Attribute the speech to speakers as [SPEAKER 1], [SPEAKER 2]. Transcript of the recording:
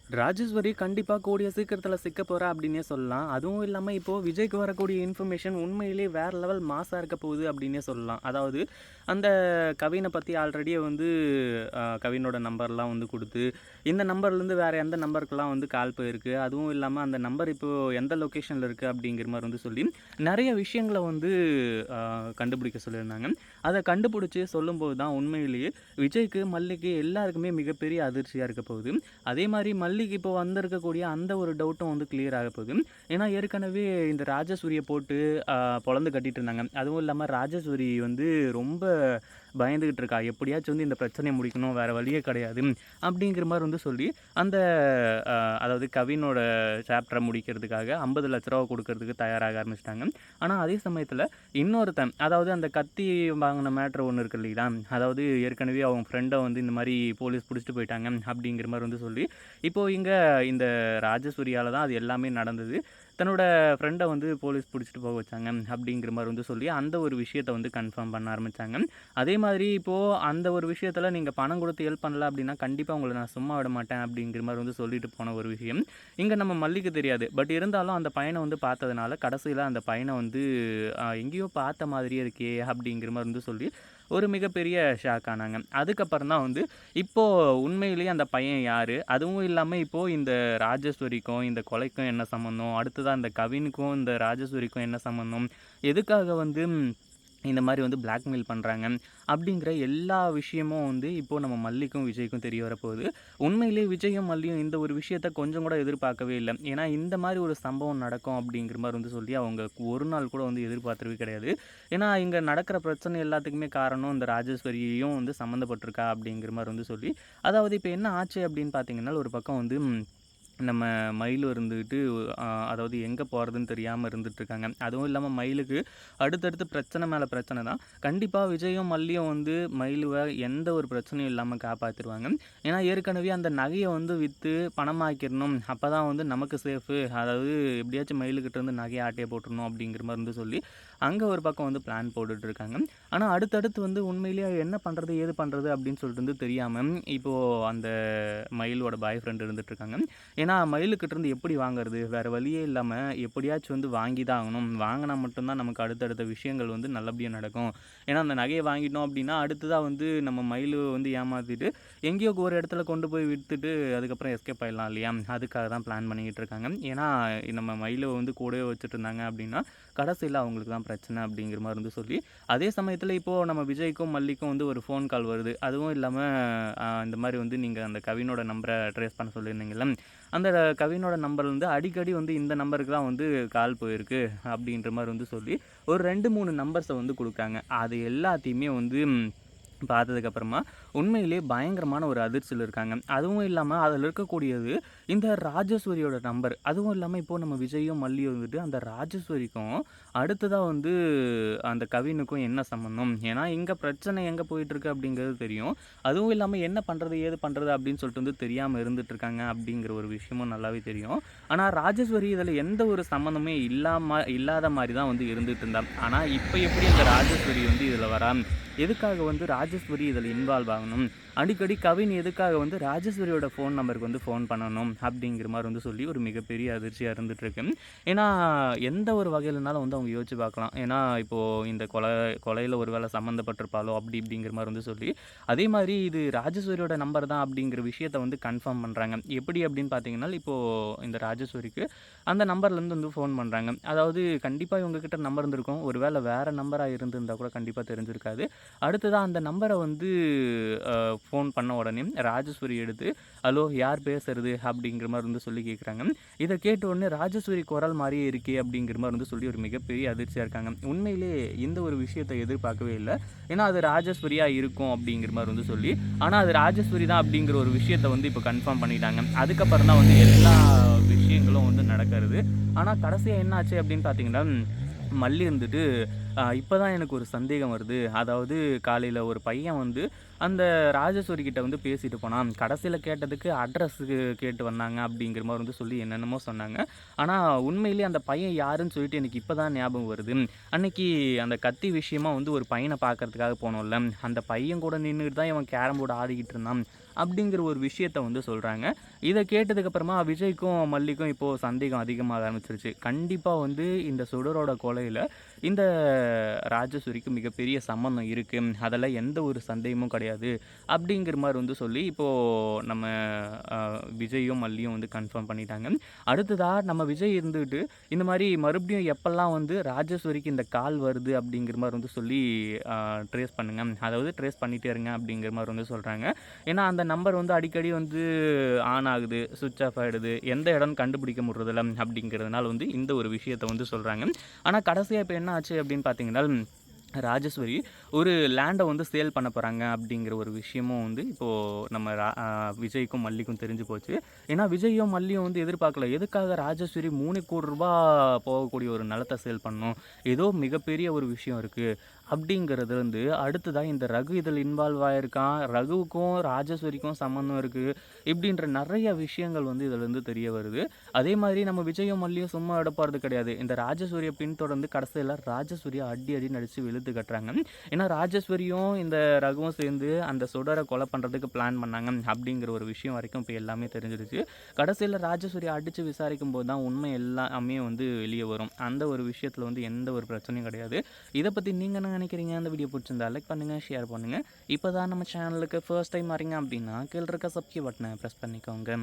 [SPEAKER 1] ராஜேஸ்வரி கண்டிப்பா கூடிய சீக்கிரத்தில சிக்க போறா அப்டின்னே சொல்லலாம். அதுவும் இல்லாம இப்போ விஜய்க்கு வரக்கூடிய இன்ஃபர்மேஷன் உண்மையிலேயே வேற லெவல் மாஸா இருக்க போகுது அப்டின்னே சொல்லலாம். அதாவது அந்த கவின பத்தி ஆல்ரெடியே வந்து கவினோட நம்பர்லாம் வந்து குடுத்து, இந்த நம்பர்லேருந்து வேற எந்த நம்பருக்கெல்லாம் வந்து கால் போயிருக்கு. அதுவும் இல்லாம அந்த நம்பர் இப்போ எந்த லொகேஷன்ல இருக்கு அப்டிங்கிற மாரி வந்து சொல்லி, நெறைய விஷயங்கள வந்து அ கண்டுபிடிக்க சொல்லியிருந்தாங்க. அத கண்டுபிடிச்சு சொல்லும்போது தான் உண்மையிலேயே விஜய்க்கு, மல்லிக்கு எல்லாருக்குமே மிகப்பெரிய அதிர்ச்சியா இருக்க போகுது. அதே மாரி மல்லிக்கு இப்போ வந்திருக்கக்கூடிய அந்த ஒரு டவுட்டும் வந்து கிளியர் ஆக போகுது. ஏன்னா ஏற்கனவே இந்த ராஜசூரிய போட்டு அ பொளந்து கட்டிட்டு இருந்தாங்க. அதுவும் இல்லாம ராஜசூரி வந்து ரொம்ப பயந்துகிட்டு இருக்கா. எப்படியாச்சும் வந்து இந்த பிரச்சனைய முடிக்கணும். வேற வழியே கிடையாது. அப்படிங்கிற மாரி வந்து சொல்லி அந்த அ அதாவது கவினோட சாப்டர முடிக்கிறதுக்காக ரூ. 50,00,000 குடுக்கறதுக்கு தயாராக ஆரம்பிச்சுட்டாங்க. ஆனா அதே சமயத்தில இன்னொருத்தன் அதாவது அந்த கத்தி வாங்குன மேட்டர் ஒண்ணு இருக்கு இல்லைங்களா? அதாவது ஏற்கனவே அவங்க ஃப்ரெண்ட வந்து இந்த மாரி போலீஸ் புடிச்சுட்டு போயிட்டாங்க அப்படிங்கிற மாரி வந்து சொல்லி இப்போ இங்க இந்த ராஜசூரியால தான் அது எல்லாமே நடந்தது. தன்னோட ஃப்ரெண்ட வந்து போலீஸ் புடிச்சுட்டு போக வச்சாங்க. அப்படிங்கிற மாரி வந்து சொல்லி, அந்த ஒரு விஷயத்த வந்து கன்ஃபார்ம் பண்ண ஆரம்பிச்சாங்க. அதே மாதிரி இப்போ அந்த ஒரு விஷயத்துல நீங்க பணம் குடுத்து ஹெல்ப் பண்ணல அப்படின்னா, கண்டிப்பா உங்கள நான் சும்மா விட மாட்டேன் அப்படிங்கிற மாரி வந்து சொல்லிட்டு போன ஒரு விஷயம். இங்க நம்ம மல்லிக்கு தெரியாது. பட் இருந்தாலும் அந்த பையன வந்து பார்த்ததுனால, கடைசியில அந்த பையன வந்து எங்கேயோ பார்த்த மாதிரியே இருக்கே அப்படிங்கிற மாரி வந்து சொல்லி, ஒரு மிகப்பெரிய ஷாக் ஆனாங்க. அதுக்கப்புறம் தான் வந்து இப்போ உண்மையிலேயே அந்த பையன் யாரு? அதுவும் இல்லாம இப்போ இந்த ராஜேஸ்வரிக்கும், இந்த கொலைக்கும் என்ன சம்மந்தம்? அடுத்ததா இந்த கவினுக்கும், இந்த ராஜேஸ்வரிக்கும் என்ன சம்மந்தம்? எதுக்காக வந்து இந்த மாரி வந்து பிளாக்மெயில் பண்றாங்க? அப்படிங்கிற எல்லா விஷயமும் வந்து இப்போ நம்ம மல்லிக்கும், விஜய்க்கும் தெரிய வரப்போகுது. உண்மையிலேயே விஜயும், மல்லியும் இந்த ஒரு விஷயத்த கொஞ்சம் கூட எதிர்பார்க்கவே இல்ல. ஏன்னா இந்த மாரி ஒரு சம்பவம் நடக்கும் அப்படிங்கிற மாரி வந்து சொல்லி அவங்க ஒரு நாள் கூட வந்து எதிர்பார்த்தவே கிடையாது. ஏன்னா இங்க நடக்கிற பிரச்சனை எல்லாத்துக்குமே காரணம் இந்த ராஜேஸ்வரியும் வந்து சம்மந்தப்பட்டிருக்கா அப்படிங்கிற மாரி வந்து சொல்லி, அதாவது இப்ப என்ன ஆச்சு அப்படின்னு பார்த்தீங்கன்னா, ஒரு பக்கம் வந்து நம்ம மயிலும் இருந்துகிட்டு அதாவது எங்க போறதுன்னு தெரியாம இருந்துட்டுருக்காங்க. அதுவும் இல்லாம மயிலுக்கு அடுத்தடுத்து பிரச்சனை மேல பிரச்சனை தான். கண்டிப்பா விஜயும், மல்லியும் வந்து மயிலுவ எந்த ஒரு பிரச்சனையும் இல்லாம காப்பாத்திருவாங்க. ஏன்னா ஏற்கனவே அந்த நகைய வந்து வித்து பணமாக்கிரணும். அப்பதான் வந்து நமக்கு சேஃபு. அதாவது எப்படியாச்சும் மயிலுகிட்ட இருந்து நகைய ஆட்டைய போட்டுறணும் அப்படிங்கிற மாரி வந்து சொல்லி, அங்க ஒரு பக்கம் வந்து பிளான் போட்டுட்டு இருக்காங்க. ஆனா அடுத்தடுத்து வந்து உண்மையிலேயே என்ன பண்றது? ஏது பண்றது? அப்படின்னு சொல்லிட்டு வந்து தெரியாம, இப்போ அந்த மயிலோட பாய் ஃப்ரெண்ட் இருந்துட்டுருக்காங்க. ஏன்னா மயிலுக்கிட்டேருந்து எப்படி வாங்குறது? வேற வழியே இல்லாம எப்படியாச்சும் வந்து வாங்கி தான் ஆகணும். வாங்குனா மட்டும் தான் நமக்கு அடுத்தடுத்த விஷயங்கள் வந்து நல்லபடியா நடக்கும். ஏன்னா அந்த நகைய வாங்கிட்டோம் அப்படின்னா, அடுத்ததா வந்து நம்ம மயிலு வந்து ஏமாத்திட்டு, எங்கேயோ ஒரு இடத்துல கொண்டு போய் வித்துட்டு, அதுக்கப்புறம் எஸ்கேப் ஆயிடலாம் இல்லையா? அதுக்காக தான் பிளான் பண்ணிக்கிட்டு இருக்காங்க. ஏன்னா நம்ம மயில வந்து கூடவே வச்சுட்டுருந்தாங்க அப்படின்னா, கடைசியில அவங்களுக்கு தான் பிரச்சனை அப்படிங்கிற மாரி வந்து சொல்லி, அதே சமயத்தில இப்போ நம்ம விஜய்க்கும், மல்லிக்கும் வந்து ஒரு ஃபோன் கால் வருது. அதுவும் இல்லாம இந்த மாரி வந்து நீங்க அந்த கவினோட நம்பர ட்ரேஸ் பண்ண சொல்லியிருந்தீங்கல்ல. அந்த கவினோட நம்பர்லேருந்து அடிக்கடி வந்து இந்த நம்பருக்கு தான் வந்து கால் போயிருக்கு அப்படின்ற மாரி வந்து சொல்லி, ஒரு 2, 3 நம்பர்ஸ வந்து குடுக்குறாங்க. அது எல்லாத்தையுமே வந்து பார்த்ததுக்கப்புறமா, உண்மையிலேயே பயங்கரமான ஒரு அதிர்ச்சியில இருக்காங்க. அதுவும் இல்லாம அதில இருக்கக்கூடியது இந்த ராஜேஸ்வரியோட நம்பர். அதுவும் இல்லாம இப்போ நம்ம விஜயும், மல்லியும் வந்துட்டு அந்த ராஜேஸ்வரிக்கும் அடுத்ததா வந்து அந்த கவினுக்கும் என்ன சம்மந்தம்? ஏன்னா இங்க பிரச்சனை எங்க போயிட்டுருக்கு அப்படிங்கிறது தெரியும். அதுவும் இல்லாம என்ன பண்றது? ஏது பண்றது? அப்படின்னு சொல்லிட்டு வந்து தெரியாம இருந்துட்டுருக்காங்க அப்படிங்கிற ஒரு விஷயமும் நல்லாவே தெரியும். ஆனா ராஜேஸ்வரி இதில எந்த ஒரு சம்மந்தமே இல்லாத மாரி தான் வந்து இருந்துட்டு இருந்தா. ஆனா இப்ப எப்படி அந்த ராஜேஸ்வரி வந்து இதில வரா? எதுக்காக வந்து ராஜேஸ்வரி இதில இன்வால்வ் ஆகணும்? அடிக்கடி கவின் எதுக்காக வந்து ராஜேஸ்வரியோட ஃபோன் நம்பருக்கு வந்து ஃபோன் பண்ணணும்? அப்படிங்கிற மாரி வந்து சொல்லி ஒரு மிகப்பெரிய அதிர்ச்சியா இருந்துட்டுருக்கு. ஏன்னா, எந்த ஒரு வகையிலனாலும் வந்து அவங்க யோசிச்சு பார்க்கலாம். ஏன்னா, இப்போ இந்த கொலையில ஒரு வேள சம்மந்தப்பட்டிருப்பாளோ! அப்படி இப்படிங்கிற மாரி வந்து சொல்லி, அதே மாரி இது ராஜேஸ்வரியோட நம்பர் தான் அப்படிங்கிற விஷயத்த வந்து கன்ஃபார்ம் பண்றாங்க. எப்படி அப்படின்னு பார்த்தீங்கன்னா, இப்போ இந்த ராஜேஸ்வரிக்கு அந்த நம்பர்லேருந்து வந்து ஃபோன் பண்றாங்க. அதாவது கண்டிப்பா இவங்க கிட்ட நம்பர் இருந்திருக்கும். ஒரு வேள வேற நம்பரா இருந்திருந்தா கூட கண்டிப்பா தெரிஞ்சிருக்காது. அடுத்ததா அந்த நம்பர வந்து ஃபோன் பண்ண உடனே ராஜேஸ்வரி எடுத்து, "ஹலோ யார் பேசுறது?" அப்படிங்கிற மாரி வந்து சொல்லி கேட்குறாங்க. இத கேட்ட உடனே ராஜேஸ்வரி குரல் மாரியே இருக்கே! அப்படிங்கிற மாரி வந்து சொல்லி ஒரு மிகப்பெரிய அதிர்ச்சியா இருக்காங்க. உண்மையிலேயே இந்த ஒரு விஷயத்த எதிர்பார்க்கவே இல்ல. ஏன்னா அது ராஜேஸ்வரியா இருக்கும் அப்படிங்கிற மாரி வந்து சொல்லி, ஆனா அது ராஜேஸ்வரி தான் அப்படிங்கிற ஒரு விஷயத்த வந்து இப்ப கன்ஃபார்ம் பண்ணிட்டாங்க. அதுக்கப்புறம் தான் வந்து எல்லா விஷயங்களும் வந்து நடக்கிறது. ஆனா கடைசியா என்ன ஆச்சு அப்படின்னு பார்த்தீங்கன்னா, மல்லி இருந்துட்டு, இப்ப தான் எனக்கு ஒரு சந்தேகம் வருது. அதாவது காலையில ஒரு பையன் வந்து அந்த ராஜேஸ்வரி கிட்ட வந்து பேசிட்டு போனான். கடைசியில கேட்டதுக்கு அட்ரஸுக்கு கேட்டு வந்தாங்க அப்படிங்கிற மாரி வந்து சொல்லி என்னென்னமோ சொன்னாங்க. ஆனா உண்மையிலேயே அந்த பையன் யாருன்னு சொல்லிட்டு எனக்கு இப்ப தான் ஞாபகம் வருது. அன்னைக்கு அந்த கத்தி விஷயமா வந்து ஒரு பையன பார்க்கறதுக்காக போனோம்ல, அந்த பையன் கூட நின்னுட்டு தான் இவன் கேரம் போர்டு ஆடிக்கிட்டு இருந்தான். அப்படிங்கிற ஒரு விஷயத்த வந்து சொல்கிறாங்க. இதை கேட்டதுக்கப்புறமா விஜய்க்கும் மல்லிக்கும் இப்போது சந்தேகம் அதிகமாக ஆரம்பிச்சிருச்சு. கண்டிப்பாக வந்து இந்த சுடரோட கொலையில் இந்த ராஜேஸ்வரிக்கு மிகப்பெரிய சம்மந்தம் இருக்குது, அதில் எந்த ஒரு சந்தேகமும் கிடையாது அப்படிங்கிற மாதிரி வந்து சொல்லி இப்போது நம்ம விஜயும் மல்லியும் வந்து கன்ஃபார்ம் பண்ணிட்டாங்க. அடுத்ததாக நம்ம விஜய் இருந்துக்கிட்டு இந்த மாதிரி மறுபடியும் எப்பெல்லாம் வந்து ராஜேஸ்வரிக்கு இந்த கால் வருது அப்படிங்கிற மாதிரி வந்து சொல்லி ட்ரேஸ் பண்ணுங்கள், அதாவது ட்ரேஸ் பண்ணிகிட்டே இருங்க அப்படிங்கிற மாதிரி வந்து சொல்கிறாங்க. ஏன்னா அந்த நம்பர் வந்து அடிக்கடி வந்து ஆன் ஆகுது, சுவிட்ச் ஆஃப் ஆகிடுது, எந்த இடம்னு கண்டுபிடிக்க முடியறதில்ல அப்படிங்கிறதுனால வந்து இந்த ஒரு விஷயத்தை வந்து சொல்கிறாங்க. ஆனால் கடைசியாக இப்போ என்ன ஆச்சு அப்படின்னு பார்த்தீங்கன்னா, ராஜேஸ்வரி ஒரு லேண்டை வந்து சேல் பண்ண போகிறாங்க அப்படிங்கிற ஒரு விஷயமும் வந்து இப்போது நம்ம விஜய்க்கும் மல்லிக்கும் தெரிஞ்சு போச்சு. ஏன்னா விஜயும் மல்லியும் வந்து எதிர்பார்க்கல, எதுக்காக ராஜேஸ்வரி 3 கோடி ரூபாய் போகக்கூடிய ஒரு நிலத்தை சேல் பண்ணணும், ஏதோ மிகப்பெரிய ஒரு விஷயம் இருக்குது அப்படிங்கிறது வந்து அடுத்ததாக இந்த ரகு இதில் இன்வால்வ் ஆகிருக்கான், ரகுவுக்கும் ராஜேஸ்வரிக்கும் சம்மந்தம் இருக்குது, இப்படின்ற நிறைய விஷயங்கள் வந்து இதில் வந்து தெரிய வருது. அதே மாதிரி நம்ம விஜயும் மல்லியும் சும்மா எடுப்பாறது கிடையாது, இந்த ராஜேஸ்வரியை பின்தொடர்ந்து கடைசியில் ராஜேஸ்வரியை அடி நடித்து வெளுத்து கட்டுறாங்க. ஏன்னா ராஜேஸ்வரியும் இந்த ரகுவும் சேர்ந்து அந்த சுடரை கொலை பண்ணுறதுக்கு பிளான் பண்ணாங்க அப்படிங்கிற ஒரு விஷயம் வரைக்கும் இப்போ எல்லாமே தெரிஞ்சிருச்சு. கடைசியில் ராஜேஸ்வரியை அடித்து விசாரிக்கும் போது தான் உண்மை எல்லாமே வந்து வெளியே வரும். அந்த ஒரு விஷயத்தில் வந்து எந்த ஒரு பிரச்சனையும் கிடையாது. இதை பற்றி நீங்கள் என்ன நினைக்கிறீங்க? அந்த வீடியோ பிடிச்சிருந்தா லைக் பண்ணுங்கள், ஷேர் பண்ணுங்கள். இப்போ தான் நம்ம சேனலுக்கு ஃபர்ஸ்ட் டைம் வரீங்க அப்படின்னா கீழே இருக்க சப்ஸ்கிரைப் பட்டனை ப்ரெஸ் பண்ணிக்கோங்க.